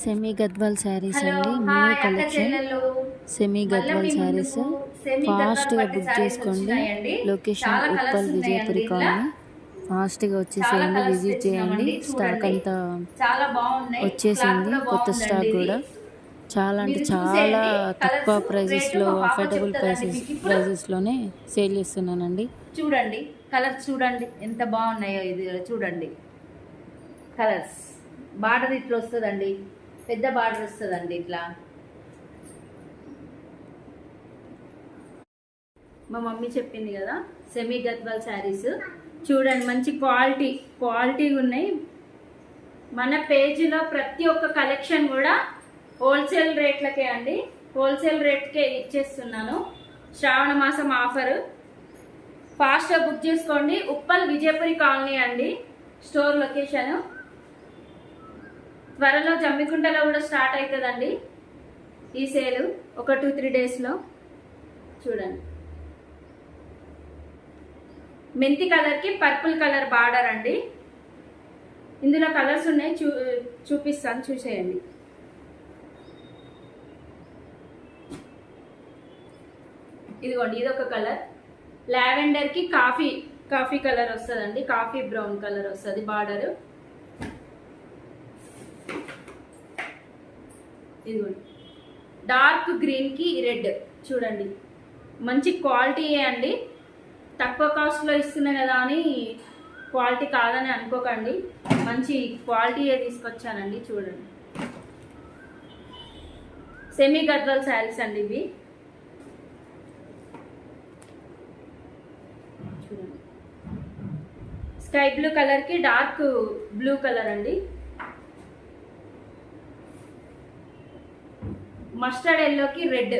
Semi Gadwal saris hello అండి, new hi అక్క collection. చెల్లెళ్ళు సెమీ మళ్ళీ గద్వాల్ మీ శారీస్ ముందుకు సెమీ గద్వాల్ ఫాస్ట్గా పట్టు బుక్ శారీస్ చేసుకోండి. వచ్చినాయండి. లొకేషన్ చాలా కలర్స్ ఉప్పల్ ఉన్నాయండి విజయపురి ఇందులో. కాలనీ. ఫాస్ట్గా చాలా వచ్చేసేయండి, కలర్స్ విజిట్ చేయండి. తెచ్చినామండి, స్టాక్ చూడండి. అంతా చాలా బాగున్నాయి, క్లాత్ వచ్చేసింది, కూడా కొత్త స్టాక్ బాగుందండి. కూడా. చాలా అంటే మీరు చాలా చూసేయండి, తక్కువ కలర్స్ రేటు ప్రైజెస్లో, మా పాప అఫోర్డబుల్ చెప్తుందండి మీకు ఇప్పుడు. ప్రైజెస్లోనే సేల్ చేస్తున్నానండి. చూడండి కలర్స్, చూడండి ఎంత బాగున్నాయో. ఇది చూడండి కలర్స్. బార్డర్ ఇట్లా వస్తుందండి, పెద్ద బార్డర్ వస్తుందండి ఇట్లా. మా మమ్మీ చెప్పింది కదా సెమీ గద్వాల్ శారీస్ చూడండి, మంచి క్వాలిటీ ఉన్నాయి. మన పేజీలో ప్రతి ఒక్క కలెక్షన్ కూడా హోల్సేల్ రేట్లకే అండి, హోల్సేల్ రేట్కే ఇచ్చేస్తున్నాను. శ్రావణ మాసం ఆఫర్. ఫాస్ట్గా బుక్ చేసుకోండి. ఉప్పల్ విజయపురి కాలనీ అండి స్టోర్ లొకేషన్. త్వరలో జమ్మికుంటలో కూడా స్టార్ట్ అవుతుందండి ఈ సేలు, ఒక 2-3 డేస్లో. చూడండి మెంతి కలర్కి పర్పుల్ కలర్ బార్డర్ అండి. ఇందులో కలర్స్ ఉన్నాయి, చూపిస్తాను, చూసేయండి. ఇదిగోండి ఇదొక కలర్, లావెండర్కి కాఫీ కలర్ వస్తుందండి, కాఫీ బ్రౌన్ కలర్ వస్తుంది బార్డర్. ఇదిగోండి డార్క్ గ్రీన్కి రెడ్. చూడండి మంచి క్వాలిటీయే అండి, తక్కువ కాస్ట్లో ఇస్తున్నా కదా అని క్వాలిటీ కాదని అనుకోకండి, మంచి క్వాలిటీయే తీసుకొచ్చానండి. చూడండి సెమీ గద్వాల్ శారీస్ అండి ఇవి. చూడండి స్కై బ్లూ కలర్కి డార్క్ బ్లూ కలర్ అండి, మస్టర్డ్ ఎల్లోకి రెడ్.